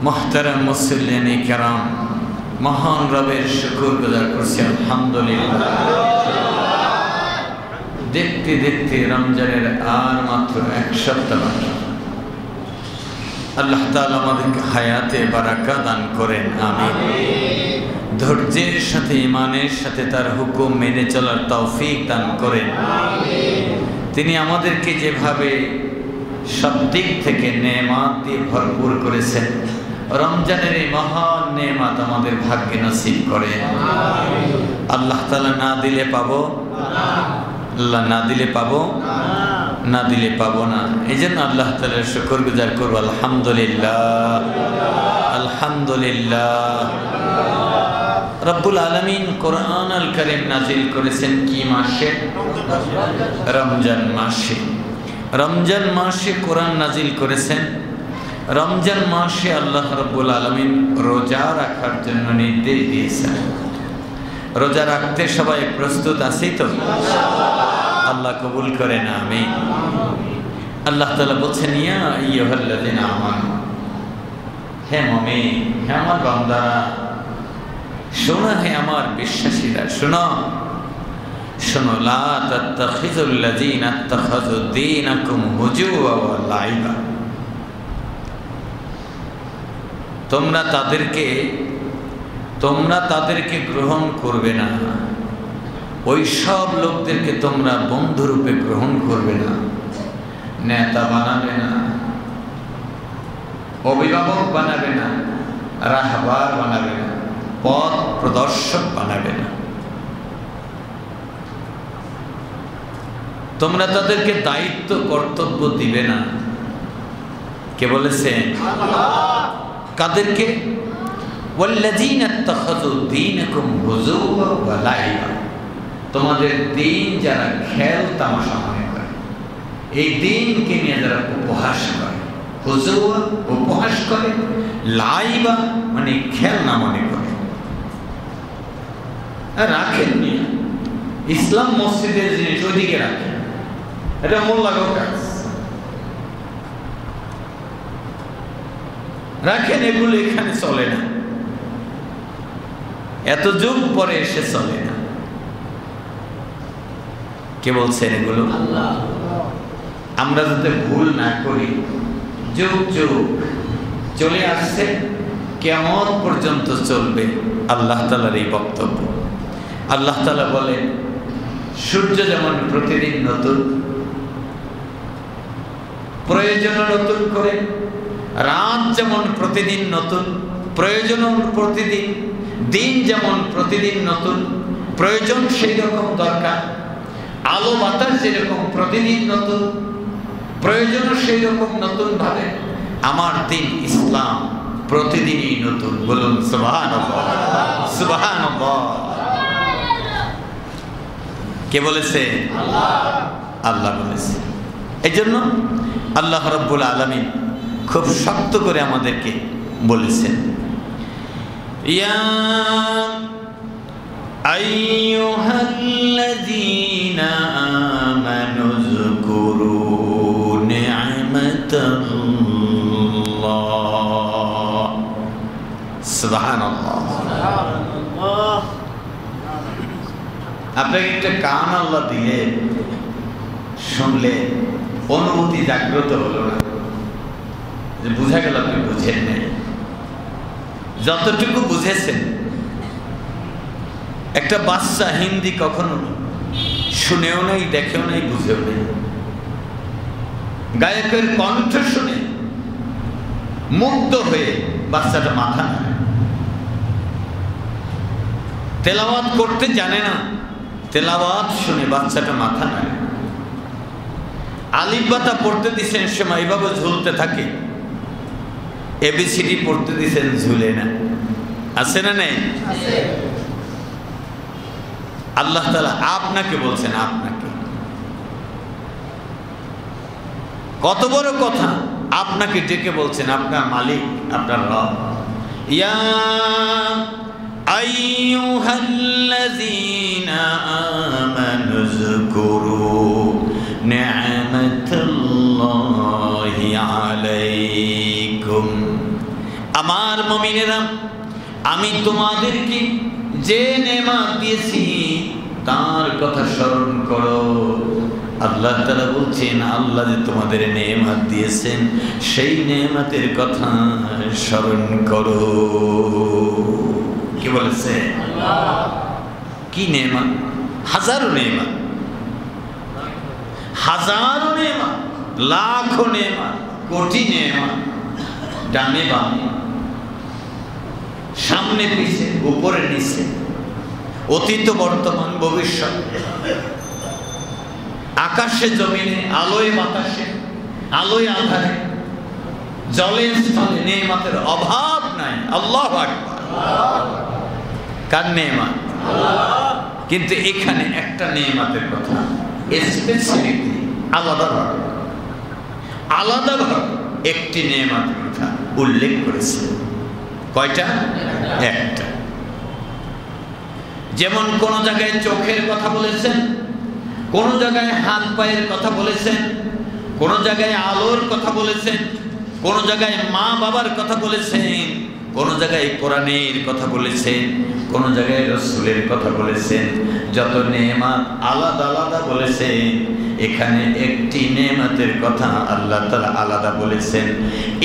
মুহতারাম মুসল্লিয়ানে কেরাম, মহান রবের শুকর গুজার করছি আলহামদুলিল্লাহ। দেখতে দেখতে রমজানের আর মাত্র 1 সপ্তাহ বাকি। আল্লাহ তাআলা আমাদেরকে হায়াতে বারাকা দান করেন, আমিন। ধৈর্যের সাথে ঈমানের সাথে তার হুকুম মেনে চলার তৌফিক দান করেন, আমিন। তিনি আমাদেরকে যেভাবে সব দিক থেকে নেয়ামত দিয়ে ভরপুর করেছেন, রমজানের এই মহান নেয়ামত আমাদের ভাগ্যে নসিব করেন, আমিন। আল্লাহ তাআলা না দিলে পাবো, আল্লাহ না দিলে পাবো, না দিলে পাবো না। এই জন্য আল্লাহ তাআলার শুকর গুজার করবো। আলহামদুলিল্লাহ, আলহামদুলিল্লাহ। রব্বুল আলামিন কোরআন আল কারীম নাজিল করেছেন কি মাসে? রমজান মাসে। রমজান মাসে কোরআন নাজিল করেছেন। রমজান মাসে আল্লাহ রব্বুল আলামিন রোজা রাখার জন্য নির্দেশ দিয়েছেন। রোজা রাখতে সবাই প্রস্তুত আছি তো? আল্লাহ কবুল করেন, আমিন। আল্লাহ তাআলা বলছেন, ইয়া আইয়ুহাল্লাযিনা আমানু, হে মুমিন, হে আমার বান্দারা, শোনো, হে আমার বিশ্বাসীরা, শোনো শোনো। লা তাত্তাখিযুল্লাযিনা ইত্তাখাযু দীনাকুম হুজুওয়া ওয়া লাইবা। তোমরা তাদেরকে গ্রহণ করবে না, ওই সব লোকদেরকে তোমরা বন্ধুরূপে গ্রহণ করবে না, নেতা বানাবে না, অভিভাবক বানাবে না, রাহবার বানাবে না, পথ প্রদর্শক বানাবে না। তোমরা তাদেরকে দায়িত্ব কর্তব্য দিবে না। কে বলেছে? কাদেরকে? ওয়াল্লাযীনা ইত্তাখাযু দীনাকুম হুজুওয়া ওয়া লাইবা। তোমাদের দিন যারা খেল তামাশা মনে করে, এই দিনকে নিয়ে যারা উপহাস করে, হুজুওয়া উপহাস করে, লাইবা মানে খেলনা মনে করে। রাখেন নিয়ে ইসলাম মসজিদের জিনিস ওইদিকে রাখেন, এটা মোল্লাগো কাজ। রাখেন, এগুলো এখানে চলে না, এত যুগ পরে এসে চলে না। কে বলছেন এগুলো? আল্লাহ। আমরা যাতে ভুল না করি, যুগ যুগ চলে আসছে, কিয়ামত পর্যন্ত চলবে আল্লাহ তাআলার এই বক্তব্য। আল্লাহ তাআলা বলেন, সূর্য যেমন প্রতিদিন নতুন, প্রয়োজন নতুন করে, রাত যেমন প্রতিদিন নতুন, প্রয়োজন প্রতিদিন, দিন যেমন প্রতিদিন নতুন, প্রয়োজন সেই রকম দরকার, আলো বাতাস যেরকম প্রতিদিন নতুন, প্রয়োজন সেই রকম নতুন ভাবে আমার দিন ইসলাম প্রতিদিনই নতুন। বলুন সুবহানাল্লাহ, সুবহানাল্লাহ। কে বলেছে? আল্লাহ। আল্লাহ বলেছে। এই জন্য আল্লাহ রাব্বুল আলামিন খুব শক্ত করে আমাদেরকে বলেছেন, ইয়া আইয়ুহাল্লাযীনা আমানু যকুরু নি'মাতাল্লাহ। সুবহানাল্লাহ। আপনাকে একটা কান আল্লাহ দিলে, শুনলে অনুভূতি জাগ্রত হলো না, যে বুঝা গেল আপনি বুঝেন নাই। যতটুকু বুঝেছেন, একটা বাচ্চা হিন্দি কখনো শুনেও নাই, দেখেও নাই, বুঝেও নাই। গায়কের কণ্ঠ শুনে মুগ্ধ হয়ে বাচ্চাটা মাথা নাড়ে। তেলাওয়াত করতে জানে না, তেলাওয়াত শুনে বাচ্চাটা মাথা নাড়ে। আলিফ বাতা পড়তে দিছেন, সময় এইভাবে ঝুলতে থাকে। এবিসিডি পড়তে দিছেন, ঝুলে না। আছে না নেই? আল্লাহ তাআলা আপনাকে বলছেন, আপনাকে, কত বড় কথা, আপনাকে ডেকে বলছেন, আপনার মালিক, আপনার রব। ইয়া আইয়ুহাল্লাযীনা আমানু যকুরু নি'মাতাল্লাহি আলাইকুম। আমার মুমিনেরা, আমি তোমাদেরকে যে নেয়ামত দিয়েছি তার কথা স্মরণ করো। আল্লাহ তাআলা বলছেন, আল্লাহ যে তোমাদের নেয়ামত দিয়েছেন সেই নেয়ামতের কথা স্মরণ করো। কি বলেছে? কি নেয়ামত? হাজারো নেয়ামত, হাজারো নেয়ামত, লাখো নেয়ামত, কোটি নেয়ামত, ডানে বামে, সামনে পিছে, উপরে নিচে, অতীত বর্তমান ভবিষ্যৎ, আকাশে জমিনে, আলোয় বাতাসে, আলোয় আধারে, জলে স্থলে নেয়ামতের অভাব নাই। আল্লাহু আকবার। কার নেয়ামত? কিন্তু এখানে একটা নেয়ামতের কথা স্পেসিফিকলি আলাদাভাবে একটি নেয়ামতের কথা উল্লেখ করেছে। কয়টা? একটা। যেমন কোন জায়গায় চোখের কথা বলেছেন, কোন জায়গায় হাত পায়ের কথা বলেছেন, কোন জায়গায় আলোর কথা বলেছেন, কোন জায়গায় মা বাবার কথা বলেছেন, কোন জায়গায় কোরআনের কথা বলেছেন, কোন জায়গায় রাসূলের কথা বলেছেন। যত নেয়ামত আলাদা আলাদা বলেছেন, এখানে একটি নেয়ামতের কথা আল্লাহ তাআলা আলাদা বলেছেন।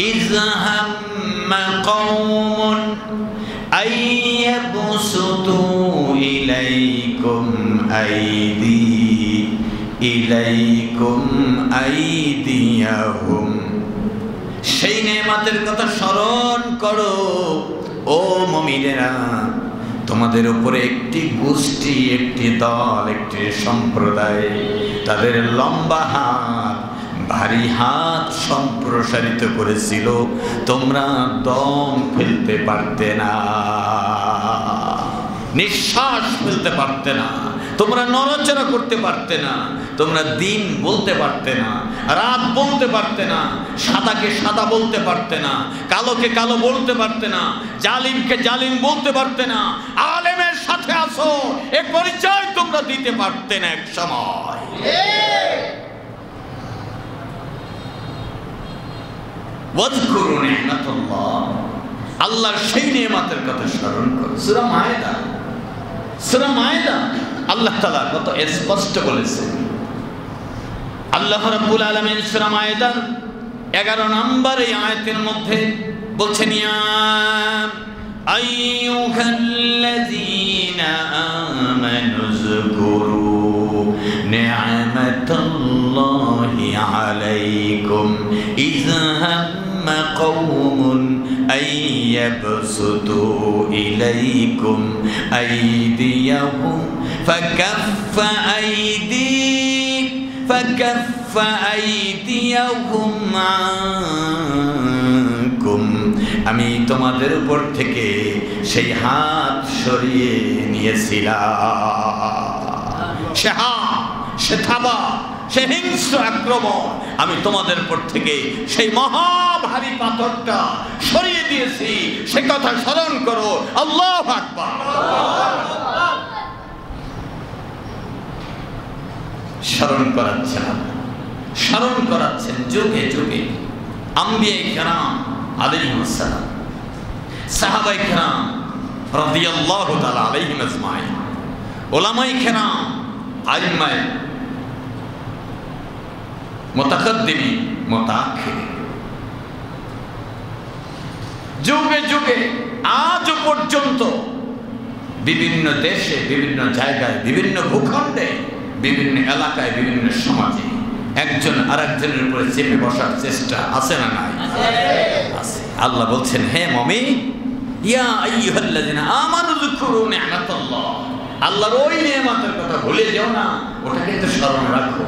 ইযহাম্মা কওমুন আইয়াবসুতু ইলাইকুম আইদিয়াহুম। সেই নেয়ামতের কথা স্মরণ করো ও মুমিনেরা। তোমাদের উপরে একটি গোষ্ঠী, একটি দল, একটি সম্প্রদায়, তাদের লম্বা হাত, ভারী হাত সম্প্রসারিত করেছিল, তোমরা দম ফেলতে পারতে না, নিঃশ্বাস ফেলতে পারতে না, তোমরা নড়াচড়া করতে পারতে না, তোমরা দিন বলতে পারতে না, রাত বলতে পারতে না, সাদাকে সাদা বলতে পারতে না, কালোকে কালো বলতে পারতে না, জালিমকে জালিম বলতে পারতে না, আলেমের সাথে আসো এ পরিচয় তোমরা দিতে পারতে না এক সময়। ওয়াজকুরু নি'মাতাল্লাহ, আল্লাহর সেই নেয়ামতের কথা স্মরণ করো। সূরা মায়েদা আল্লাহ তাআলা কত স্পষ্ট বলেছেন। আল্লাহ রাব্বুল আলামিন সূরা মায়েদার 11 নম্বর এই আয়াতের মধ্যে বলছেন, ইয়া আইয়ুহাল্লাযীনা আমানু যকুরু নি'মাতাল্লাহি আলাইকুম ইয হাম্মা কওমুন আইয়াবসুতু ইলাইকুম আইদিয়াহুম ফাকাফফা আইদিয়াহুম আনকুম। আমি তোমাদের উপর থেকে সেই হাত সরিয়ে নিয়েছিলাম। সে হাত, সে থাবা, সে হিংস্র আক্রমণ, আমি তোমাদের উপর থেকে সেই মহাভারী পাথরটা সরিয়ে দিয়েছি। সে কথা স্মরণ করো। আল্লাহু আকবার। স্মরণ করাচ্ছেন যুগে যুগে আম্বিয়ায়ে কেরাম আলাইহিস সালাম, সাহাবায়ে কেরাম রাদিয়াল্লাহু তাআলা আলাইহিম আজমাইন, উলামায়ে কেরাম, আইম্মায়ে মুতাকাদ্দিমিন, মুতাআখিরিন, যুগে যুগে আজ পর্যন্ত বিভিন্ন দেশে, বিভিন্ন জায়গায়, বিভিন্ন ভূখণ্ডে, বিভিন্ন এলাকায়, বিভিন্ন সমাজে একজন আরেকজনের উপরে চেপে বসার চেষ্টা আছে না নাই? আছে। আল্লাহ বলছেন, হে মুমিন, ইয়া আইয়ুহাল্লাযিনা আমানু যকুরু নি'মাতাল্লাহ, আল্লাহর ওই নেয়ামতের কথা ভুলে যেও না, ওটা কিন্তু স্মরণ রাখো,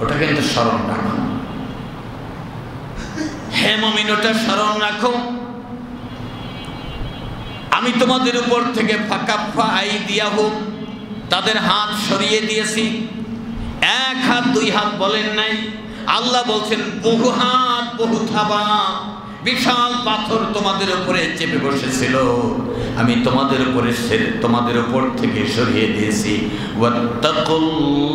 ওটা কিন্তু স্মরণ রাখো। হে মুমিন, ওটা স্মরণ রাখো। আমি তোমাদের উপর থেকে ফাকাফফা আইদিয়াহুম, তাদের হাত সরিয়ে দিয়েছি। এক হাত দুই হাত বলেন নাই, আল্লাহ বলছেন বহু হাত, বহু থাবা, বিশাল পাথর তোমাদের উপরে চেপে বসেছিল, আমি তোমাদের উপর থেকে সরিয়ে দিয়েছি। ওয়াত্তাকুল্লাহ,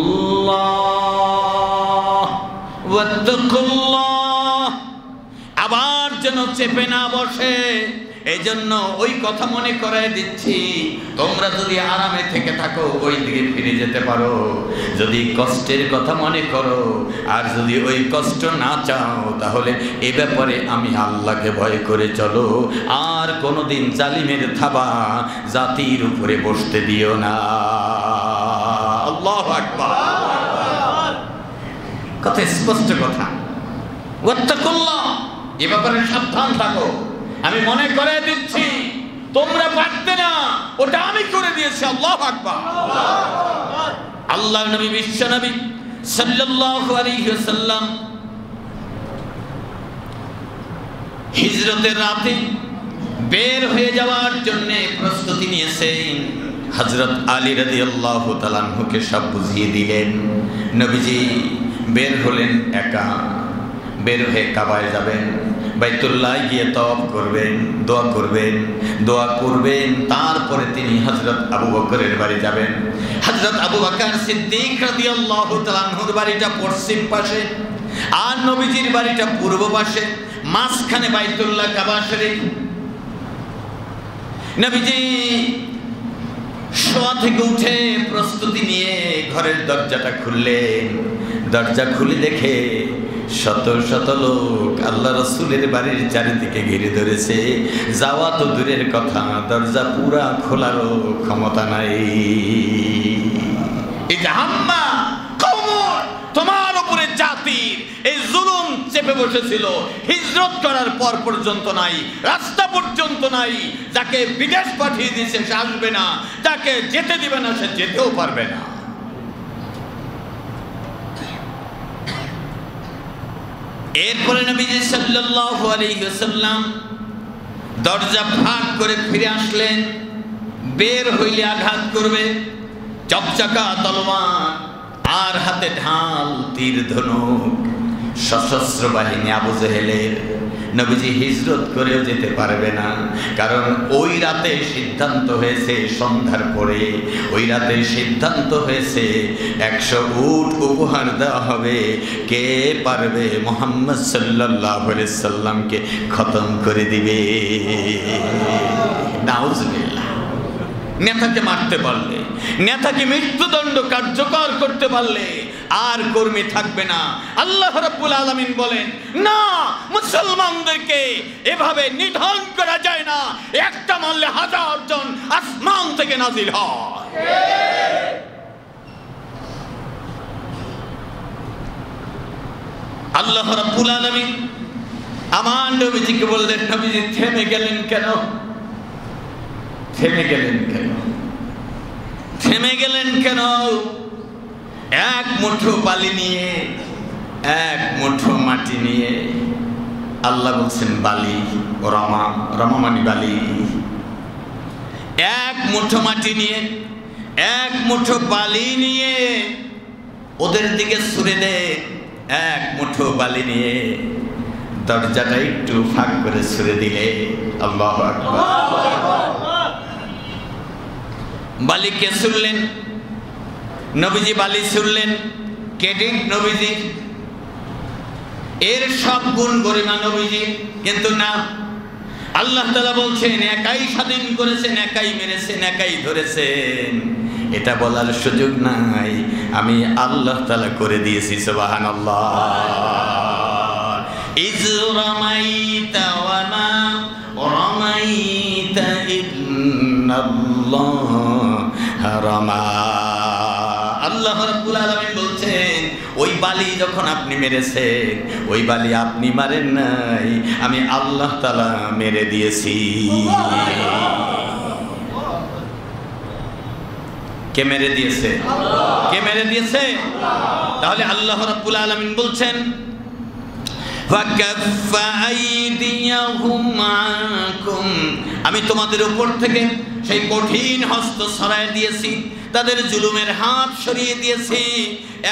আবার যেন চেপে না বসে। এই জন্য ওই কথা মনে করাই দিচ্ছি, তোমরা যদি আরামে থেকে থাকো ওই দিকে ফিরে যেতে পারো, যদি কষ্টের কথা মনে করো আর যদি ওই কষ্ট না চাও তাহলে এ ব্যাপারে আমি আল্লাহকে ভয় করে চলো, আর কোনোদিন জালিমের থাবা জাতির উপরে বসতে দিও না। আল্লাহু আকবার। কত স্পষ্ট কথা। ওয়াত্তাকুল্লাহ, এ ব্যাপারে সাবধান থাকো। আমি মনে করে দিচ্ছি তোমরা পারতে না, ওটা আমি করে দিয়েছি। আল্লাহু আকবার। আল্লাহর নবী বিশ্ব নবী সাল্লাল্লাহু আলাইহি ওয়াসাল্লাম হিজরতের রাতে বের হয়ে যাওয়ার জন্য প্রস্তুতি নিয়েছেন। হযরত আলী রাদিয়াল্লাহু তাআলা আনহুকে সব বুঝিয়ে দিলেন। নবীজি বের হলেন একা, বের হয়ে কাবায় যাবেন, বাইতুল্লাহ গিয়ে তওয়াফ করবেন, দোয়া করবেন, তারপরে তিনি হযরত আবু বকরের বাড়ি যাবেন। হযরত আবু বকর সিদ্দিক রাদিয়াল্লাহু তাআলা আনহুর বাড়িটা পশ্চিম পাশে আর নবীজির বাড়িটা পূর্ব পাশে, মাঝখানে বাইতুল্লাহ কাবা শরীফ। নবীজি শোয়া থেকে উঠে প্রস্তুতি নিয়ে ঘরের দরজাটা খুললেন। দরজা খুলে দেখে শত শত লোক আল্লাহ রাসূলের বাড়ির চারিদিকে ঘিরে ধরেছে। যাওয়া তো দূরের কথা, দরজা পুরা খোলারও ক্ষমতা নাই। এই জাহাম্মা কওমুন, তোমার উপরে জাতির এই জুলুম চেপে বসেছিল, হিজরত করার পর পর্যন্ত নাই, রাস্তা পর্যন্ত নাই। যাকে বিদেশ পাঠিয়ে দিয়েছে সে আসবে না, যাকে যেতে দিবে না সে যেতেও পারবে না। এরপরে নবীজি সাল্লাল্লাহু আলাইহি ওয়াসাল্লাম দরজা ফাঁক করে ফিরে আসলেন। বের হইলে আঘাত করবে, চকচকা তলোয়ার আর হাতে ঢাল, তীর ধনুক, সশস্ত্র বাহিনী আবু জেহেলের। নবীজি হিজরত করেও যেতে পারবে না, কারণ ওই রাতে সিদ্ধান্ত হয়েছে, সন্ধ্যার পরে ওই রাতে সিদ্ধান্ত হয়েছে 100 উট উপহার দেওয়া হবে। কে পারবে মুহাম্মদ সাল্লাল্লাহু আলাইহি সাল্লামকে খতম করে দিবে। নাউজুবিল্লাহ। নেতাকে মারতে পারলে, নেতাকে মৃত্যুদণ্ড কার্যকর করতে পারলে আর কর্মী থাকবে না। আল্লাহ রাব্বুল আলামিন বলেন, না, মুসলমানদেরকে এভাবে নিধন করা যায় না। একটা মারলে 1000 জন আসমান থেকে নাজিল হয়। আল্লাহ রাব্বুল আলামিন আমার নবীজিকে বললেন, নবীজি থেমে গেলেন কেন? থেমে গেলেন কেন? থেমে গেলেন কেন? এক মুঠো বালি নিয়ে, এক মুঠো মাটি নিয়ে, আল্লাহ বলছেন বালি, রমা মানে বালি। এক মুঠো মাটি নিয়ে, এক মুঠো বালি নিয়ে ওদের দিকে ছুড়ে দে। এক মুঠো বালি নিয়ে দরজাটা একটু ফাঁক করে ছুড়ে দিলে, আল্লাহু আকবার। বালিকে ছুড়লেন, নবীজি বালি ছুড়লেন, ক্রেডিট নবীজি, এর সব গুণ গরিমা নবীজি। কিন্তু না, আল্লাহ তাআলা বলছেন একাই স্বাধীন করেছেন, একাই মেরেছেন, একাই ধরেছেন, এটা বলার সুযোগ নাই। আমি আল্লাহ তাআলা করে দিয়েছি। সুবহানাল্লাহ। ইয রামাইতা ওয়া মা রামাইতা ইন্নাল্লাহ রামা। আল্লাহ রাব্বুল আলামিন বলছেন ওই বালি যখন আপনি মেরেছেন, ওই বালি আপনি মারেন নাই, আমি আল্লাহ তাআলা মেরে দিয়েছি। কে মেরে দিয়েছে? কে মেরে দিয়েছে? তাহলে আল্লাহ রাব্বুল আলামিন বলছেন আমি তোমাদের উপর থেকে সেই কঠিন হস্ত সরাই দিয়েছি, তাদের জুলুমের হাত সরিয়ে দিয়েছি।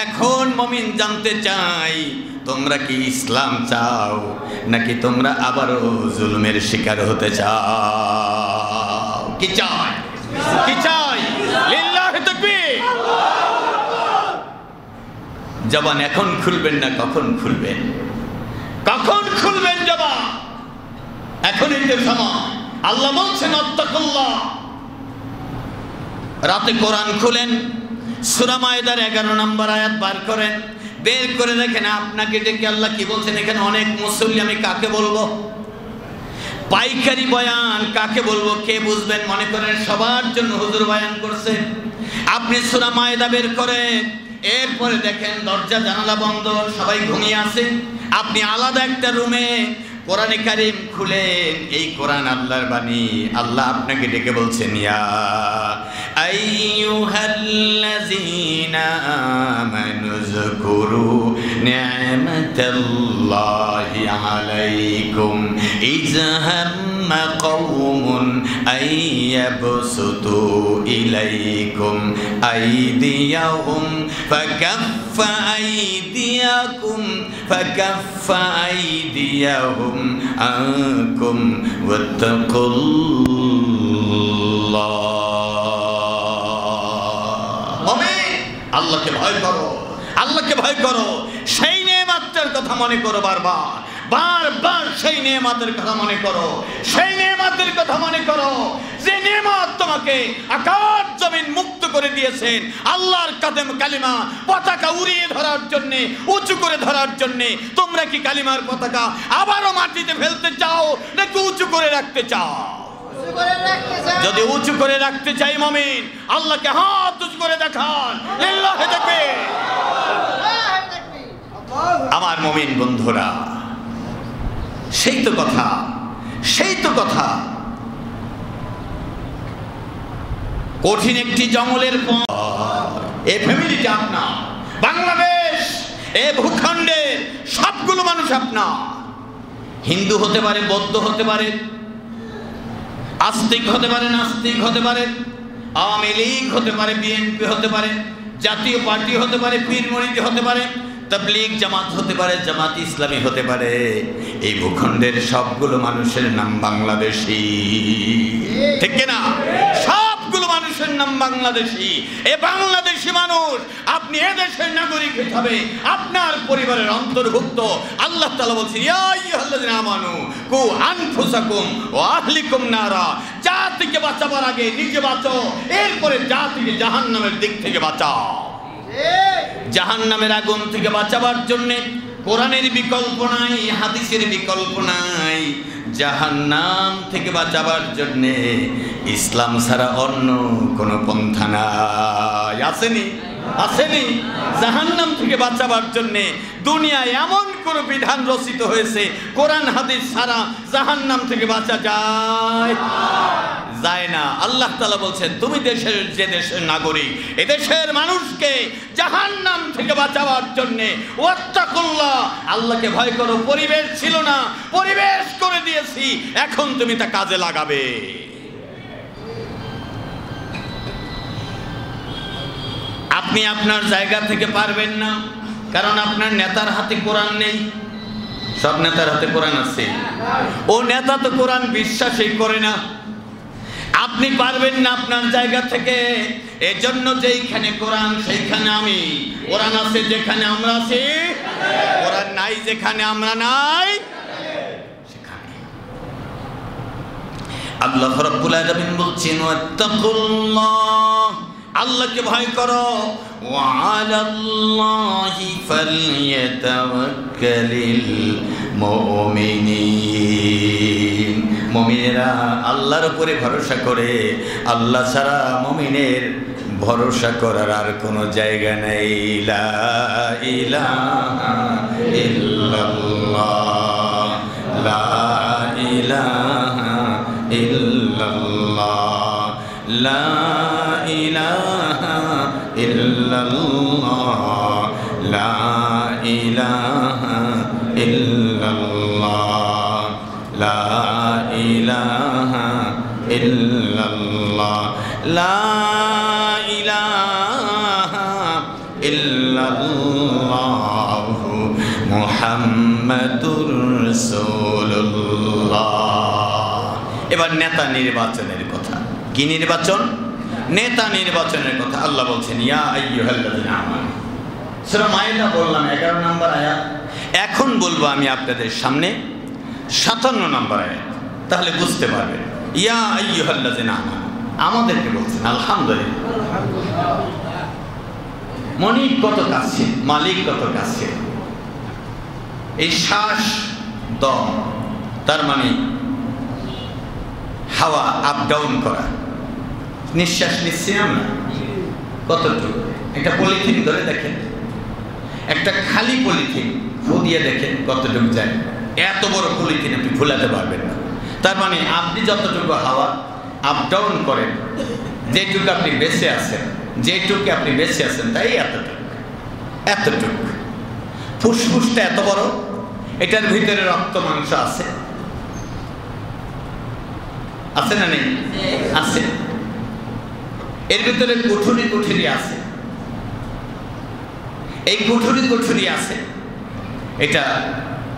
এখন মুমিন জানতে চাই, তোমরা কি ইসলাম চাও নাকি তোমরা আবারও জুলুমের শিকার হতে চাও? কি চাই? কি চাই? লিল্লাহি তাকবীর। জবান এখন খুলবেন না, কখন খুলবেন? কখন খুলবেন জবান? এখনই তো সময়। আল্লাহ বলছেন আত্তাকুল্লাহ। রাতে কোরআন খুলেন, সূরা মায়েদার 11 নম্বর আয়াত বার করেন, বের করে দেখেন আপনাকে ডেকে আল্লাহ কি বলছেন। এখানে অনেক মুসল্লি, আমি কাকে বলবো? পাইকারি বয়ান কাকে বলবো? কে বুঝবেন? মনে করেন সবার জন্য হুজুর বয়ান করছে। আপনি সূরা মায়েদা বের করেন, এরপরে দেখেন দরজা জানালা বন্ধ, সবাই ঘুমিয়ে আছে, আপনি আলাদা একটা রুমে কোরআনে কারীম খুলেন। এই কোরআন আল্লাহর বাণী। আল্লাহ আপনাকে ডেকে বলছেন, ইয়া আইয়ুহাল্লাযীনা আমানু যকুরু নি'মাতাল্লাহি আলাইকুম ইয হাম্মা কওমুন আইয়াবসুতু ইলাইকুম আইদিয়াহুম ফাকাফফা আইদিয়াকুম আনকুম ওয়াত্তাকুল্লাহ। মুমিন, আল্লাহকে ভয় করো, আল্লাহকে ভয় করো। সেই নেয়ামতের কথা মনে করো, বারবার বারবার সেই নেয়ামতের কথা মনে করো, সেই নেয়ামতের কথা মনে করো যে নেয়ামত তোমাকে আকাশ জমিন মুক্ত করে দিয়েছেন। আল্লাহর কাদেম কালিমা পতাকা উড়িয়ে ধরার জন্য, উঁচু করে ধরার জন্য। তোমরা কি কালিমার পতাকা আবারও মাটিতে ফেলতে চাও নাকি উঁচু করে রাখতে চাও? যদি উঁচু করে রাখতে চাই মুমিন, আল্লাহকে হাত উঁচু করে দেখান, লিল্লাহি তাকবীর। আমার মুমিন বন্ধুরা, সেই তো কথা, সেই তো কথা। কঠিন একটি জঙ্গলের পর এই ফ্যামিলিটা আপনার, বাংলাদেশ এই ভূখণ্ডের সবগুলো মানুষ আপনার। হিন্দু হতে পারে, বৌদ্ধ হতে পারে, আস্তিক হতে পারে, নাস্তিক হতে পারে, আওয়ামী লীগ হতে পারে, বিএনপি হতে পারে, জাতীয় পার্টি হতে পারে, পীর মুরিদি হতে পারে, তাবলীগ জামাত হতে পারে, জামাত ইসলামী হতে পারে। এই ভূখণ্ডের সবগুলো মানুষের নাম বাংলাদেশী, ঠিক না? সবগুলো মানুষের নাম বাংলাদেশী। এই বাংলাদেশী মানুষ, আপনি এদেশের নাগরিক হিসাবে আপনার পরিবারের অন্তর্ভুক্ত। আল্লাহ তাআলা বলছেন, ইয়া আইয়ুহাল্লাযীনা আমানু কু আনফুসাকুম ওয়া আহলিকুম নারা। জাতিকে বাঁচাবার আগে নিজে বাঁচো, এরপরে জাতিকে জাহান্নামের দিক থেকে বাঁচাও। জাহান্নামের আগুন থেকে বাঁচাবার জন্য কোরআনের বিকল্প নাই, হাদিসের বিকল্প নাই। জাহান্নাম থেকে বাঁচাবার জন্য ইসলাম ছাড়া অন্য কোনো পন্থা নাই। আসেনি? আসেনি? জাহান্নাম থেকে বাঁচাবার জন্য দুনিয়ায় এমন কোন বিধান রচিত হয়েছে কোরআন হাদিস ছাড়া জাহান্নাম থেকে বাঁচা যায়? যায় না। আল্লাহ তাআলা বলছেন, তুমি দেশের যে দেশের নাগরিক, এদেশের মানুষকে জাহান্নাম থেকে বাঁচাবার জন্য ওয়াত্তাকুল্লাহ, আল্লাহকে ভয় করো। পরিবেশ ছিল না, পরিবেশ করে দিয়েছি, এখন তুমি তা কাজে লাগাবে। আপনি আপনার জায়গা থেকে পারবেন না, কারণ আপনার নেতার হাতে কোরআন নেই। সব নেতার হাতে কোরআন আছে, ও নেতা তো কোরআন বিশ্বাসই করে না। আপনি পারবেন না আপনার জায়গা থেকে। এজন্য যেইখানে কোরআন সেইখানে আমি, কোরআন আছে যেখানে আমরা আছি, কোরআন নাই যেখানে আমরা নাই সেখানে। আল্লাহ রাব্বুল আলামিন বলছেন, ওয়াত্তাকুল্লাহ, আল্লাহকে ভয় করো। ওয়া আলাল্লাহি ফালইয়াতাওয়াক্কালিল মুমিনিন। মুমিনেরা আল্লাহর উপরে ভরসা করে। আল্লাহ ছাড়া মুমিনের ভরসা করার আর কোনো জায়গা নেই। লা ইলাহা ইল্লাল্লাহ, লা ইলাহা ইল্লাল্লাহ, লা ইলাহা ইল্লাল্লাহ, লা ইলাহা ইল্লাল্লাহ, লা ইলাহা ইল্লাল্লাহ, লা ইলাহা ইল্লাল্লাহ, মুহাম্মাদুর রাসূলুল্লাহ। এবার নেতা নির্বাচনের কথা। কি নির্বাচন? নেতা নির্বাচনের কথা। আল্লাহ বলছেন, ইয়া আইয়ুহাল্লাযীনা আমানু। সূরা মায়েদা বললাম 11 নম্বর আয়াত। এখন বলবো আমি আপনাদের সামনে 57 নম্বর আয়াত। তাহলে বুঝতে পারবেন। ইয়া আইয়ুহাল্লাযিনা আমানু, আমাদেরকে বলছেন আলহামদুলিল্লাহ। মনিব কত কাছে, মালিক কত কাছে। এই শ্বাস দম, তার মানে হাওয়া আপ ডাউন করা, নিঃশ্বাস নিচ্ছি আমরা কতটুকু। একটা পলিথিন ধরে দেখেন, একটা খালি পলিথিন ফু দিয়ে দেখেন কতটুকু যায়। এত বড় পলিথিন আপনি ভুলাতে পারবেন না। তার মানে আপনি যতটুকু হাওয়া আপ ডাউন করেন, যেটুকু আপনি বেঁচে আছেন, যেটুকু আপনি বেঁচে আছেন তাই এতটুকু, এতটুকু। ফুসফুসটা এত বড়, এটার ভিতরে রক্ত মাংস আছে, আছে না নেই? আছে। এর ভিতরে কুঠুরি কুঠুরি আছে, এই কুঠুরি কুঠুরি আছে। এটা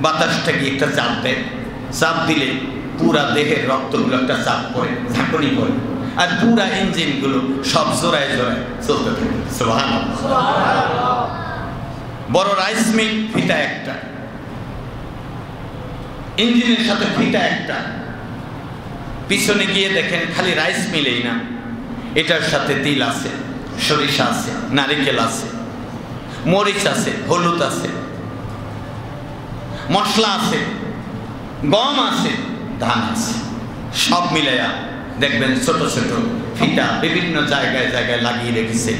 বাতাসটা কি একটা চাপ দেয়, চাপ দিলে পুরা দেহের রক্তগুলো একটা চাপ পড়ে, ঝাঁকুনি পড়ে, আর পুরা ইঞ্জিনগুলো সব জোড়ায় জোড়ায় চলতে থাকে। সুবহানাল্লাহ। বড় রাইস মিল ফিতা একটা, ইঞ্জিনের সাথে ফিতা একটা। পিছনে গিয়ে দেখেন খালি রাইস মিলেই না, এটার সাথে তিল আছে, সরিষা আছে, নারিকেল আছে, মরিচ আছে, হলুদ আছে, মশলা আছে, গম আছে, ধান আছে। সব মিলাইয়া দেখবেন ছোট ছোট ফিতা বিভিন্ন জায়গায় জায়গায় লাগিয়ে রেখেছে।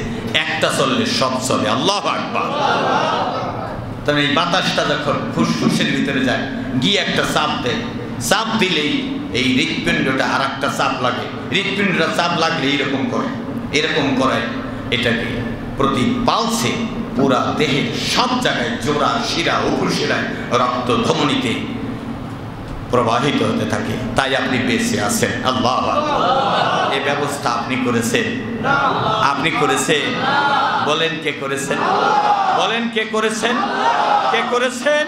একটা চললে সব চলে। আল্লাহু আকবার। তবে এই বাতাসটা যখন ফুসফুসের ভিতরে যায়, গিয়ে একটা চাপ দেয়, চাপ দিলেই এই হৃৎপিণ্ডটা আর একটা চাপ লাগে, হৃৎপিণ্ডটা চাপ লাগলে এইরকম করে, এরকম করায় এটাকে প্রতি পালসে পুরা দেহের সব জায়গায় জোড়া শিরা উপশিরায় রক্ত ধমনীতে প্রবাহিত হতে থাকে। তাই আপনি বেঁচে আছেন। আল্লাহ এই ব্যবস্থা আপনি করেছেন, আপনি করেছেন। বলেন কে করেছেন? বলেন কে করেছেন? কে করেছেন?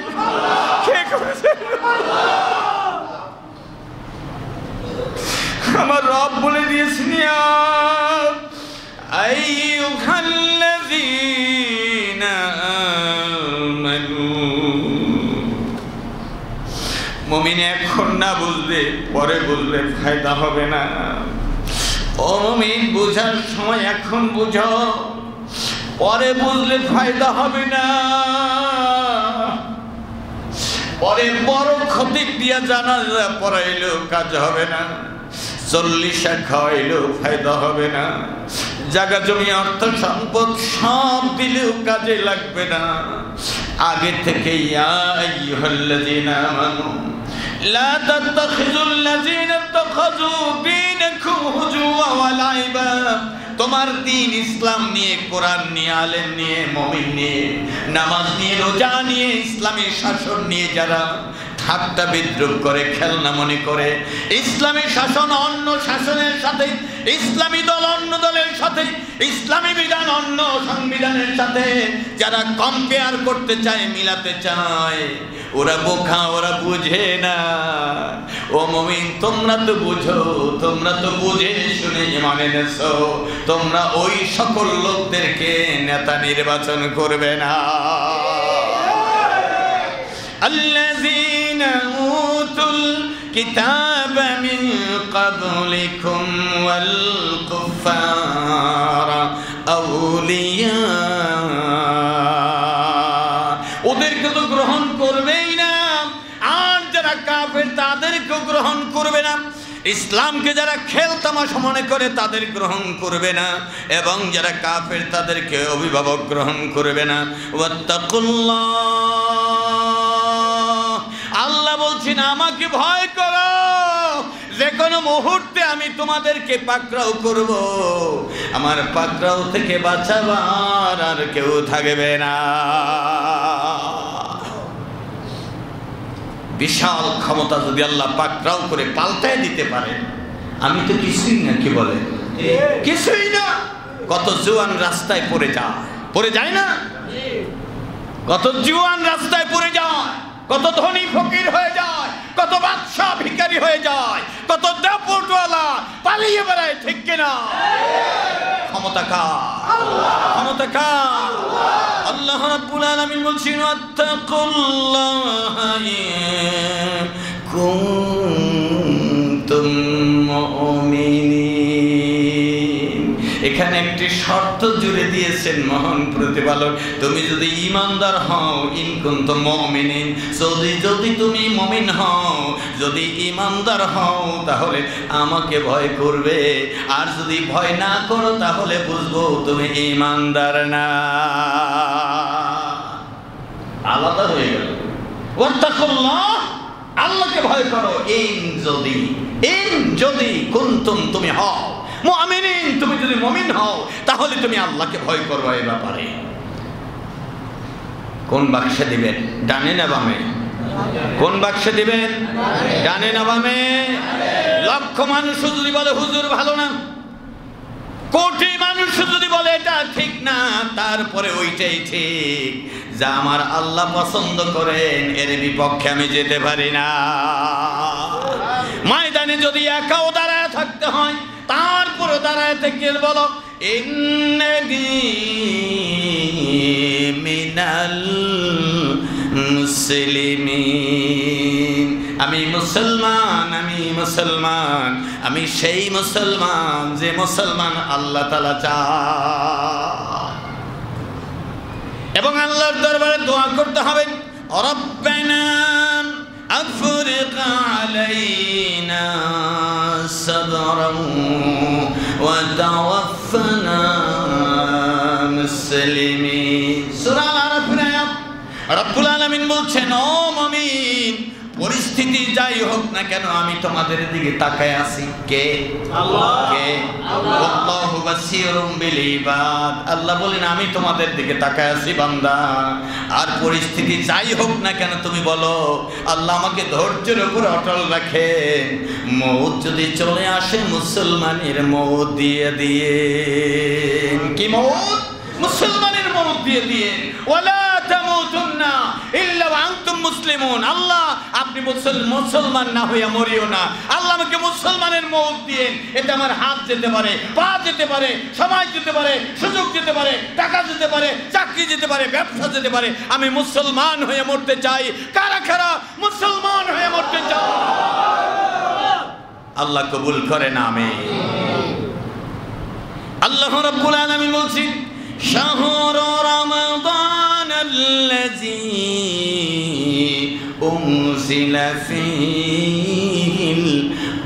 কে করেছেন? আমার রব বলে দিয়েছেন, ইয়া আইয়ুহাল্লাযীনা আমানু। মুমিন এখন না বুঝলে পরে বুঝলে ফায়দা হবে না। ও মুমিন, বুঝার সময় এখন বুঝো, পরে বুঝলে ফায়দা হবে না। পরে বড় ক্ষতি দিয়া জানাজা পড়াইলেও কাজ হবে না, 40 খাওয়াইলেও ফায়দা হবে না, জায়গা জমি অর্থ সম্পদ সব দিলেও কাজে লাগবে না। আগে থেকে ইয়া আইয়ুহাল্লাযীনা আমানু লা তাত্তাখিযুল্লাযীনা ইত্তাখাযু দীনাকুম হুজুওয়া ওয়া লাইবা। তোমার দ্বীন ইসলাম নিয়ে, কোরআন নিয়ে, আলেম নিয়ে, মুমিন নিয়ে, নামাজ নিয়ে, রোজা নিয়ে, ইসলামী শাসন নিয়ে যারা ঠাট্টা বিদ্রুপ করে, খেলনা মনে করে, ইসলামী শাসন অন্য শাসনের সাথে, ইসলামী দল অন্য দলের সাথে, ইসলামী বিধান অন্য সংবিধানের সাথে যারা কম্পেয়ার করতে চায়, মিলাতে চায়, ওরা বোকা, ওরা বুঝে না। ও মুমিন, তোমরা তো বুঝো, তোমরা তো বুঝে শুনে মানে নেছো, তোমরা ওই সকল লোকদেরকে নেতা নির্বাচন করবে না। الذين أوتوا الكتاب من قبلكم والكفار أولياء। ওদেরকে তো গ্রহণ করবেই না, আর যারা কাফের তাদেরকেও গ্রহণ করবে না। ইসলামকে যারা খেলতামাশা মনে করে তাদের গ্রহণ করবে না, এবং যারা কাফের তাদেরকে অভিভাবক গ্রহণ করবে না। ওয়াত্তাকুল্লাহ, আল্লাহ বলছেন আমাকে ভয় করো, যে কোনো মুহূর্তে আমি তোমাদেরকে পাকড়াও করব, আমার পাকড়াও থেকে বাঁচাবার আর কেউ থাকবে না। বিশাল ক্ষমতা যদি আল্লাহ পাকড়াও করে পাল্টায় দিতে পারে, আমি তো কিছুই না। কি বলে? কিছুই না। কত জওয়ান রাস্তায় পড়ে যায় না? কত জওয়ান রাস্তায় পড়ে যায়, কত ধনী ফকির হয়ে যায়, কত বাদশা ভিখারি হয়ে যায়, কত দাপটওয়ালা পালিয়ে বেড়ায়, ঠিক কিনা? ক্ষমতা কার? ক্ষমতা কার? আল্লাহ রাব্বুল আলামিন বলছেন, আত্তাকুল্লাহ এখানে একটি শর্ত জুড়ে দিয়েছেন মহান প্রতিপালক, তুমি যদি ঈমানদার হও, ইন কুনতুম মুমিনিন, যদি তুমি মুমিন হও, যদি ঈমানদার হও, তাহলে আমাকে ভয় করবে, আর যদি ভয় না করো তাহলে বুঝবো তুমি ঈমানদার না। আলাদা হয়ে গেল। ওয়াত্তাকুল্লাহ, আল্লাহকে ভয় করো। যদি কুনতুম, তুমি হও মুমিনিন, তুমি যদি মুমিন হও তাহলে তুমি আল্লাহকে ভয় করবে। এই ব্যাপারে কোন বাক্সে দিবেন, ডানে না বামে? কোন বাক্সে দিবেন, ডানে না বামে? লক্ষ মানুষ যদি বলে হুজুর ভালো না, কোটি মানুষ যদি বলে এটা ঠিক না, তারপরে ওইটাই ঠিক, যা আমার আল্লাহ পছন্দ করেন, এর বিপক্ষে আমি যেতে পারি না। ময়দানে যদি একাও দাঁড়ায় থাকতে হয়, তারপরে দাঁড়ায় থেকে বলো ইন্নানি মিনাল মুসলিমিন, আমি মুসলমান, আমি মুসলমান, আমি সেই মুসলমান যে মুসলমান আল্লাহ তাআলা চায়। এবং আল্লাহর দরবারে দোয়া করতে হবে, রব্বানা আফরিগ আলাইনা সাবরান ওয়া তাওয়াফফানা মুসলিমিন। সূরা আল-আরাফের আয়াত। রব্বুল আলামিন বলছেন, ও মুমিন, পরিস্থিতি যাই হোক না কেন আমি তোমাদের দিকে তাকায় আছি। কে? আল্লাহ। কে? আল্লাহু বাসীরুম বিল ইবাদ। আল্লাহ বলেন আমি তোমাদের দিকে তাকায় আছি বান্দা। আর পরিস্থিতি যাই হোক না কেন তুমি বলো, আল্লাহ আমাকে ধৈর্যের উপর অটল রাখেন। মউত যদি চলে আসে মুসলমানের মউত দিয়ে দিয়েন। কি মউত? মুসলমানের মউত দিয়ে দিয়েন। ওয়ালা তামুতুন্না ইল্লা ওয়া আনতুম মুসলিমুন। আল্লাহ আপনি মুসলমান না হইয়া মরিও না, আল্লাহ আমাকে মুসলমানের মউত দিয়েন। এতে আমার হাত যেতে পারে, পা যেতে পারে, সময় যেতে পারে, সুযোগ যেতে পারে, টাকা যেতে পারে, চাকরি যেতে পারে, ব্যবসা যেতে পারে, আমি মুসলমান হয়ে মরতে চাই। কারা কারা মুসলমান হয়ে মরতে চাই? আল্লাহ কবুল করেন, আমিন। আল্লাহ রাব্বুল আলামিন বলছেন, শাহরু রমাদানাল্লাযী উনজিলা ফীহিল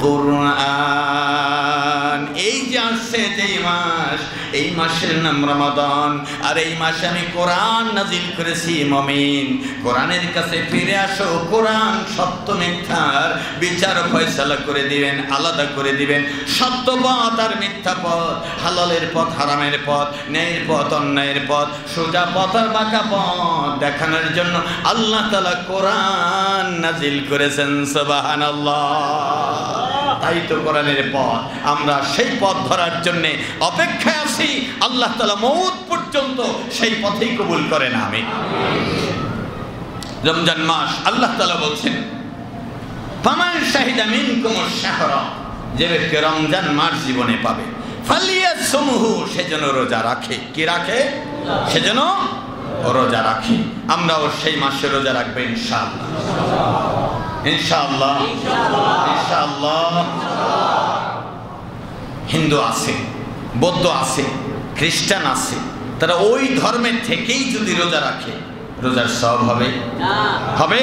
কুরআন। এই যে আসছে যেই মাস, এই মাসের নাম রমাদান, আর এই মাসে আমি কোরআন নাজিল করেছি। মুমিন, কোরআনের কাছে ফিরে আসো। কোরআন সত্য মিথ্যার বিচার ফয়সালা করে দিবেন, আলাদা করে দিবেন। সত্য পথ আর মিথ্যা পথ, হালালের পথ হারামের পথ, ন্যায়ের পথ অন্যায়ের পথ, সোজা পথ আর বাঁকা পথ দেখানোর জন্য আল্লাহ তাআলা কোরআন নাজিল করেছেন। সুবহানাল্লাহ। তাই তো কোরআনের পথ, আমরা সেই পথ ধরার জন্য অপেক্ষায় আছি। আল্লাহ তাআলা মউত পর্যন্ত সেই পথেই কবুল করেন, আমিন। রমজান মাস আল্লাহ তাআলা বলছেন, ফামান শাহিদা মিনকুমুশ শাহরা, যে ব্যক্তি রমজান মাস জীবনে পাবে, ফালিয়াসুমহু, সেজন্য রোজা রাখে। কি রাখে? সেজন্য রোজা রাখে। আমরাও সেই মাসে রোজা রাখবো ইনশাআল্লাহ, ইনশাআল্লাহ, ইনশাআল্লাহ। হিন্দু আছে, বৌদ্ধ আছে, খ্রিস্টান আছে, তারা ওই ধর্মের থেকেই যদি রোজা রাখে, রোজার সওয়াব হবে? হবে?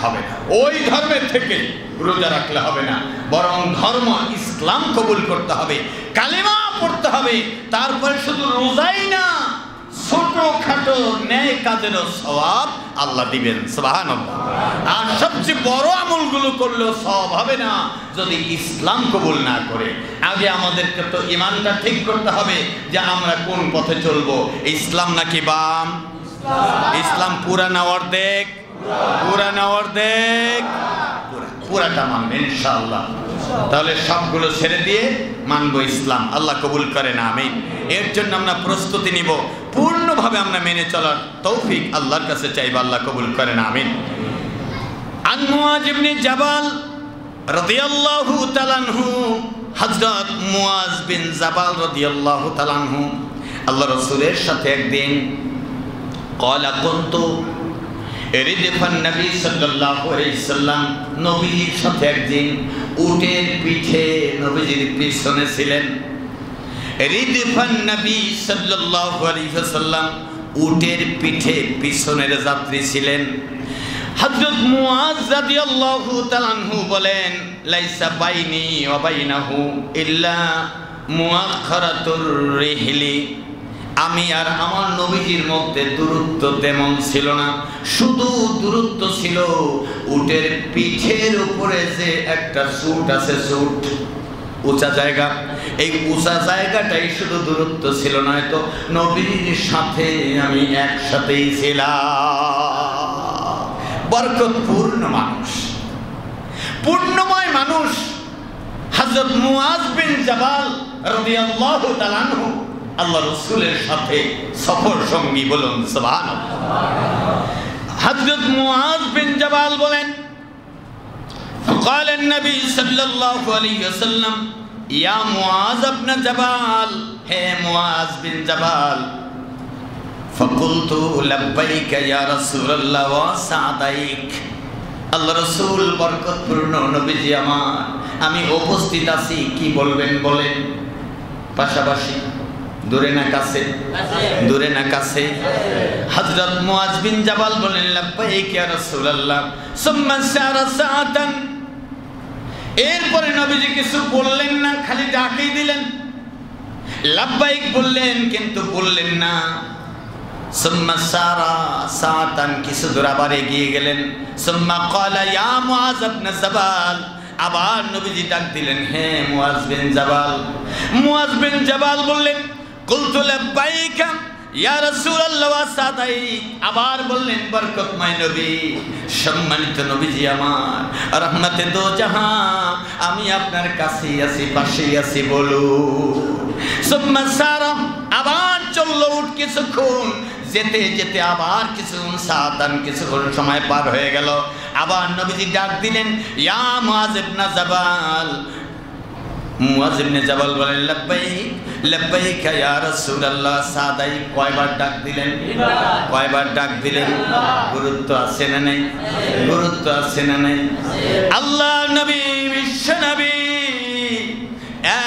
হবে না। ওই ধর্মের থেকে রোজা রাখলে হবে না, বরং ধর্ম ইসলাম কবুল করতে হবে, কালেমা পড়তে হবে। তারপরে শুধু রোজাই না, ছোটখাটো ন্যায় কাজেরও সওয়াব আল্লাহ দিবেন। সুবহানাল্লাহ। আর সবচেয়ে বড় আমলগুলো করলেও সওয়াব হবে না যদি ইসলাম কবুল না করে। আগে আমাদেরকে তো ঈমানটা ঠিক করতে হবে যে আমরা কোন পথে চলবো, ইসলাম নাকি বাম? ইসলাম পুরা না অর্ধেক? পুরা না অর্ধেক? পুরাটা মানবে ইনশাআল্লাহ। তাহলে সবগুলো ছেড়ে দিয়ে মানবো ইসলাম। আল্লাহ কবুল করেন, আমিন। এর জন্য আমরা প্রস্তুতি নিব, পূর্ণভাবে আমরা মেনে চলার তৌফিক আল্লাহর কাছে চাইব। আল্লাহ কবুল করেন, আমিন। আন মুআয ইবনে জাবাল রাদিয়াল্লাহু তাআলা আনহু, হযরত মুআয বিন জাবাল রাদিয়াল্লাহু তাআলা আনহু আল্লাহ রাসূলের সাথে একদিন ক্বালা কুনতু রিদফান নবী সাল্লাল্লাহু আলাইহি সাল্লাম, নবীর সাথে একদিন উটের পিঠে নবীজির পিছনে ছিলেন। রিদফান নবী সাল্লাল্লাহু আলাইহি ওয়াসাল্লাম উটের পিঠে পিছনের যাত্রী ছিলেন। হযরত মুআজ রাদিয়াল্লাহু তাআলা আনহু বলেন, লাইসা বাইনি ওয়া বাইনাহু ইল্লা মুআখারাতুর রিহলি, আমি আর আমার নবীজির মধ্যে দূরত্ব তেমন ছিল না, শুধু দূরত্ব ছিল উটের পিঠের উপরে যে একটা চুট আছে, চুট উঁচা জায়গা, এই উঁচা জায়গাটাই শুধু দূরত্ব ছিল, নয়তো নবীর সাথে আমি একসাথেই ছিলাম। বরকতপূর্ণ মানুষ, পূর্ণময় মানুষ হযরত মুআজ বিন জাবাল রাদিয়াল্লাহু তাআলা আনহু আল্লাহ রাসূলের সাথে সফর সঙ্গী, বলুন সুবহানাল্লাহ। হযরত মুআজ বিন জাবাল বলেন, فقال النبي صلى الله عليه وسلم يا معاذ بن جبال، হে মুআজ বিন জাবাল। فقلت لبيك يا رسول الله وسعديك, আল্লাহ রাসূল বরকতপূর্ণ নবীজি আমার, আমি উপস্থিত আছি, কি বলবেন বলেন। পাশাপাশি, দূরে না কাছে? দূরে না কাছে? হযরত মুআজ বিন জাবাল বলেন, লাব্বাইক ইয়া রাসূলুল্লাহ। সুম্মা সারা সাআতান, এরপরে নবীজি কিছু বললেন না, খালি ডাকই দিলেন। লাব্বাইক বললেন কিন্তু বললেন না। সুম্মা সারা সাআতান, কিছু দূর আবার এগিয়ে গেলেন। সুম্মা ক্বালা ইয়া মুআজ ইবনে জাবাল, আবার নবীজি ডাক দিলেন, হে মুআজ বিন জাবাল। মুআজ বিন জাবাল বললেন, কুলতু লাব্বাইকা ইয়া রাসূলুল্লাহ ওয়া সাদাইক, আবার বললেন, বরকতময় নবী, সম্মানিত নবীজি আমার, রহমতে দো জাহান, আমি আপনার কাছেই আছি, পাশেই আছি, বলুন। সুম্মা সারা, আবার চলল উঠ কিছুক্ষণ, যেতে যেতে আবার কিছুক্ষণ, সাতান কিছুক্ষণ সময় পার হয়ে গেল। আবার নবীজি ডাক দিলেন, ইয়া মুআজ ইবনে জাবাল। মুআজ ইবনে জাবাল বলেন, লাব্বাইক লাব্বাইক ইয়া রাসূলুল্লাহ। সাদাই কয়বার ডাক দিলেন? কয়বার ডাক দিলেন? গুরুত্ব আছে না নাই? গুরুত্ব আছে না নাই? আল্লাহ নবী, বিশ্ব নবী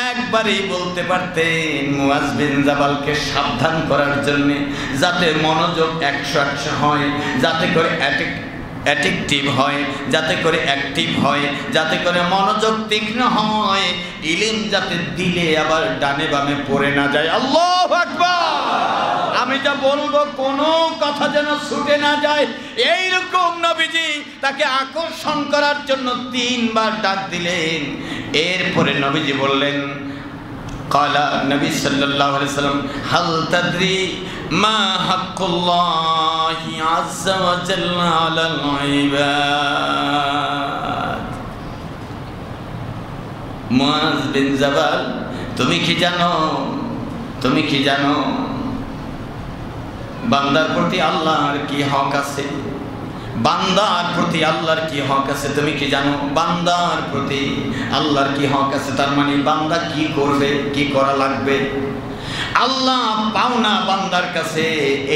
একবারই বলতে পারতেন মুআজ বিন জাবালকে সাবধান করার জন্য, যাতে মনোযোগ 100 হয়, যাতে করে অ্যাটিকটিভ হয়, যাতে করে অ্যাক্টিভ হয়, যাতে করে মনোযোগ তীক্ষ্ণ হয়, ইলম যাতে দিলে আবার ডানে বামে পড়ে না যায়। আল্লাহু আকবার। আমি যা বলবো কোনো কথা যেন ছুটে না যায়, এইরকম নবীজি তাকে আকর্ষণ করার জন্য 3 বার ডাক দিলেন। এরপরে নবীজি বললেন, ক্বালা নবী সাল্লাল্লাহু আলাইহি ওয়াসাল্লাম, হাল তাদরি মা হাক্কুল্লাহি আযজা ওয়া জাল্লা আলাল ইবাদ। মুআজ বিন জাবাল, তুমি কি জানো, তুমি কি জানো বান্দার প্রতি আল্লাহর কি হক আছে? বান্দার প্রতি আল্লাহর কি হক আছে তুমি কি জানো? বান্দার প্রতি আল্লাহর কি হক আছে, তার মানে বান্দা কি করবে, কি করা লাগবে, আল্লাহ পাওনা বান্দার কাছে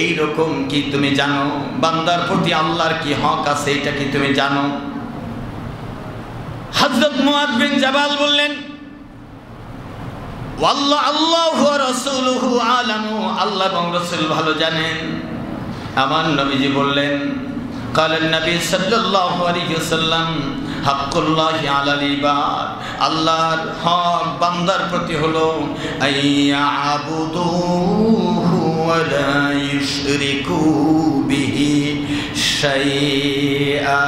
এই রকম কি তুমি জানো? বান্দার প্রতি আল্লাহর কি হক আছে এটা কি তুমি জানো? হযরত মুআজ বিন জাবাল বললেন, ওয়াল্লাহ আল্লাহু ওয়া রাসূলুহু আলামু, আল্লাহ এবং রাসূল ভালো জানেন। আমার নবীজি বললেন, কালেন নবী সাল্লাল্লাহু আলাইহি ওয়াসাল্লাম, হাক্কুল্লাহি আলাল ইবাদ, আল্লাহর হক বান্দার প্রতি হলো আইয়াবুদুহু ওয়া লা ইউশরিকু বিহি শাইআ।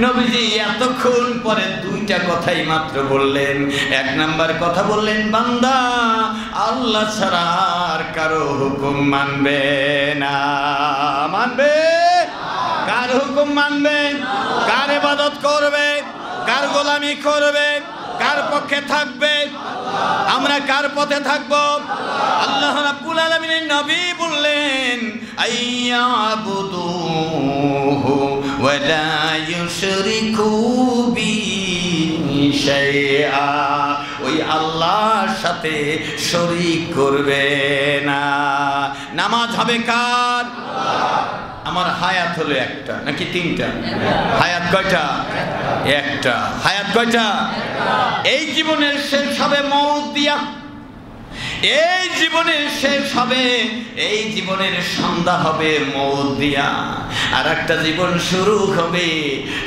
নবীজি এতক্ষণ পরে 2টা কথাই মাত্র বললেন। 1 নাম্বার কথা বললেন, বান্দা আল্লাহ ছাড়া আর কারো হুকুম মানবে না। মানবে? কার হুকুম মানবে? কার ইবাদত করবে? কার গোলামি করবে? কার পক্ষে থাকবে? আমরা কার পথে থাকবো? আল্লাহ রাব্বুল আলামিনের নবী বললেন, আইয়াবুদুহু ওয়া লা ইউশরিকু বিহি শাইআ, ওই আল্লাহর সাথে শরীক করবে না। নামাজ হবে কার? আমার হায়াত হলো একটা নাকি তিনটা? হায়াত কয়টা? একটা। হায়াত কয়টা? এই জীবনের শেষ হবে মওত দিয়া, এই জীবনের শেষ হবে, এই জীবনের সন্ধ্যা হবে মওত দিয়া, আর একটা জীবন শুরু হবে,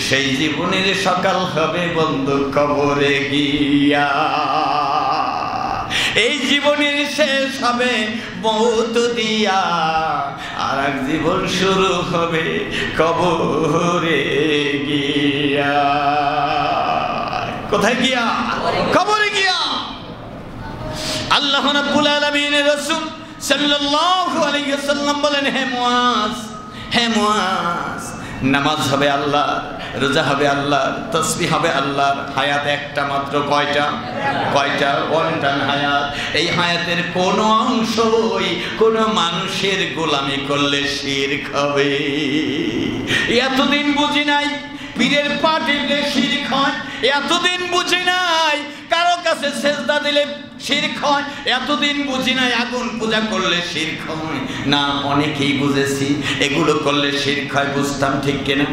সেই জীবনের সকাল হবে বন্ধু কবরে গিয়া। এই জীবনের শেষ হবে মওত দিয়া, আর এক জীবন শুরু হবে কবরে গিয়া। কোথায় গিয়া? কবরে গিয়া। আল্লাহ রাব্বুল আলামিনের রাসূল সাল্লাল্লাহু আলাইহি ওয়াসাল্লাম বলেন, হে মুয়াজ, হে মুয়াজ, নামাজ হবে আল্লাহ, রোজা হবে আল্লাহ, তাসবিহ হবে আল্লাহ, হায়াত একটা মাত্র। কয়টা? কয়টা? ওয়ান টাইম হায়াত। এই হায়াতের কোন অংশই কোন মানুষের গোলামি করলে শিরক হবে। এতদিন বুঝি নাই পীরের পা টিপলে শিরক হয়, এতদিন বুঝি নাই কারো কাছে সেজদা দিলে শিরক হয়, এতদিন বুঝি নাই আগুন পূজা করলে শিরক হয়। না, অনেকেই বুঝেছি এগুলো করলে শিরক হয়, বুঝতাম ঠিক কিনা?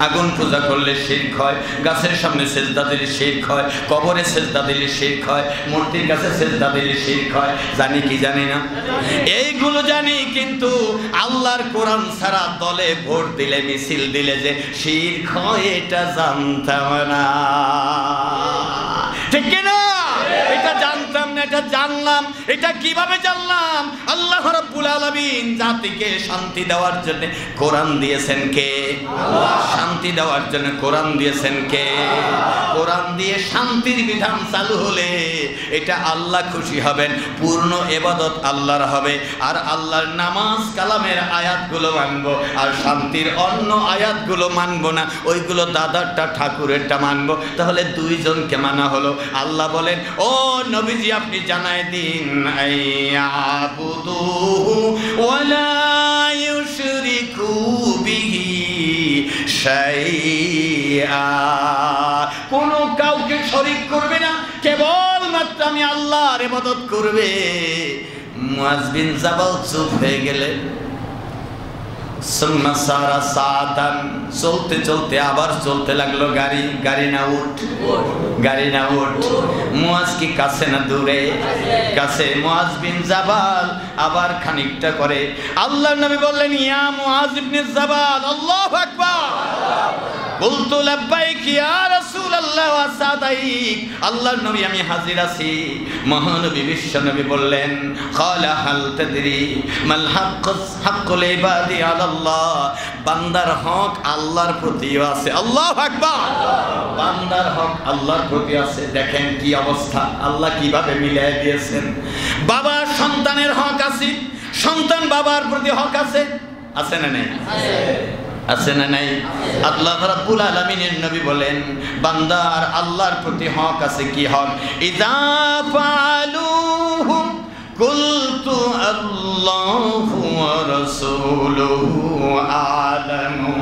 আগুন পূজা করলে শিরক হয়, গাছের সামনে সেজদা দিলে শিরক হয়, কবরে সেজদা দিলে শিরক হয়, মূর্তির কাছে সেজদা দিলে শিরক হয়। জানি কি জানি না? এইগুলো জানি, কিন্তু আল্লাহর কোরআন ছাড়া দলে ভোট দিলে, মিছিল দিলে যে শিরক হয় এটা জানতাম না। ঠিক কিনা? এটা জানতাম না, এটা জানলাম। এটা কিভাবে জানলাম? আল্লাহ রাব্বুল আলামিন জাতিকে শান্তি দেওয়ার জন্য কোরআন দিয়েছেন কে? আল্লাহ। শান্তি দেওয়ার জন্য কোরআন দিয়েছেন কে? কোরআন দিয়ে শান্তির বিধান চালু হলে এটা আল্লাহ খুশি হবেন, পূর্ণ ইবাদত আল্লাহর হবে। আর আল্লাহর নামাজ কালামের আয়াতগুলো মানবো, আর শান্তির অন্য আয়াতগুলো মানবো না, ওইগুলো দাদারটা ঠাকুরেরটা মানবো। তাহলে দুইজনকে মানা হলো। আল্লাহ বলেন, ও নবীজি আপনি জানাই দিন, আয়াবুদুহু ওয়ালা ইউশরিকু বিহি শাইআ। কোনো কাউকে শরীক করবে না, কেবলমাত্র আমি আল্লাহর ইবাদত করবে। মুআজ বিন জাবাল চুপ হয়ে গেলেন। চলতে চলতে আবার চলতে লাগলো গাড়ি। গাড়ি না উঠ, গাড়ি না উঠ। মুআজ কি কাছে না দূরে? কাছে। মুআজ বিন জাবাল আবার খানিকটা করে আল্লাহর নবী বললেন, ইয়া মুআজ ইবনে জাবাল, আল্লাহু আকবার। বলতো লাব্বাইক ইয়া রাসূলুল্লাহ ওয়া সাদাইক। আল্লাহর নবী আমি হাজির আছি। মহানবী বিশ্বনবী বললেন, ক্বালা হাল তাদরি মাল হাক্কুল ইবাদি আলাল্লাহ। বান্দার হক আল্লাহর প্রতিও আছে। আল্লাহু আকবার। বান্দার হক আল্লাহর প্রতি আছে। দেখেন কি অবস্থা, আল্লাহ কিভাবে মিলিয়ে দিয়েছেন। বাবা সন্তানের হক আছে, সন্তান বাবার প্রতি হক আছে। আছে না নাই? আছে। আছে না নাই? আল্লাহ রাব্বুল আলামিনের নবী বলেন, বান্দার আল্লাহর প্রতি হক আছে। কি হক? ইযা ফালুহু কুলতু আল্লাহু ওয়া রাসূলুহু আ'লামু।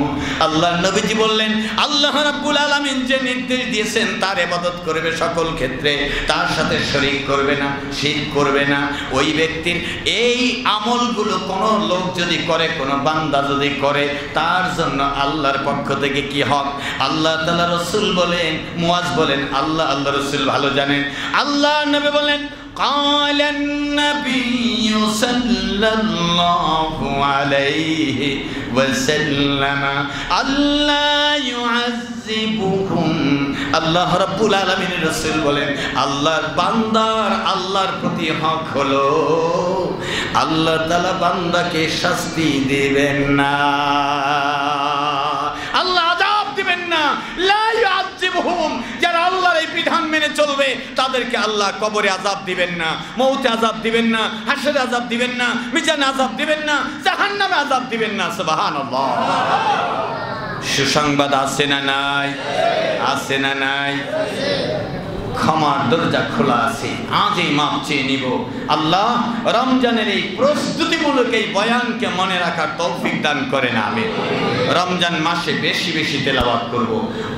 আল্লাহর নবীজি বললেন, আল্লাহ রাব্বুল আলামিন যে নির্দেশ দিয়েছেন তার ইবাদত করবে সকল ক্ষেত্রে, তার সাথে শরীক করবে না, শিরক করবে না। ওই ব্যক্তির এই আমলগুলো কোন লোক যদি করে, কোন বান্দা যদি করে, তার জন্য আল্লাহর পক্ষ থেকে কি হক? আল্লাহ তাআলা রাসূল বলেন, মুআজ বলেন, আল্লাহ রাসূল ভালো জানেন। আল্লাহ নবী বলেন, قال النبي صلى الله عليه وسلم ألا يعذبهم। আল্লাহ রাব্বুল আলামিনের রাসূল বলেন, আল্লাহর বান্দার আল্লাহর প্রতি হক হলো আল্লাহ তাআলা বান্দাকে শাস্তি দিবেন না, আল্লাহ আযাব দিবেন না। লা ইউআযিবুহুম, যারা আল্লাহর এই বিধান মেনে চলবে তাদেরকে আল্লাহ কবরে আযাব দিবেন না, মউতে আযাব দিবেন না, হাসরে আযাব দিবেন না, মিজানে আযাব দিবেন না, জাহান্নামে আযাব দিবেন না। সুবহানাল্লাহ। সুসংবাদ আছে না নাই? আছে না নাই? ক্ষমার দরজা খোলা আছে, আজই মাপ চেয়ে নিব। আল্লাহ রমজানের এই প্রস্তুতিমূলক এই বয়ানকে মনে রাখার তৌফিক দান করেন, আমিন। রমজান মাসে বেশি বেশি তেলাওয়াত করব,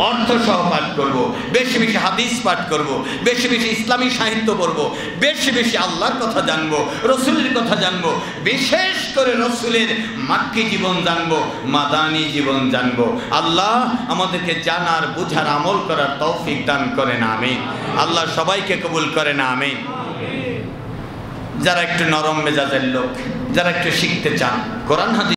অর্থ সহ পাঠ করব, বেশি বেশি হাদিস পাঠ করব, বেশি বেশি ইসলামী সাহিত্য পড়ব, বেশি বেশি আল্লাহর কথা জানবো, রসুলের কথা জানবো, বিশেষ করে রসুলের মাক্কি জীবন জানবো, মাদানী জীবন জানবো। আল্লাহ আমাদেরকে জানার, বুঝার, আমল করার তৌফিক দান করেন, আমিন। আল্লাহ সবাইকে কবুল করেন, আমিন। যারা একটু নরম মেজাজের লোক, যারা একটু শিখতে চান, কোরআন হাদিস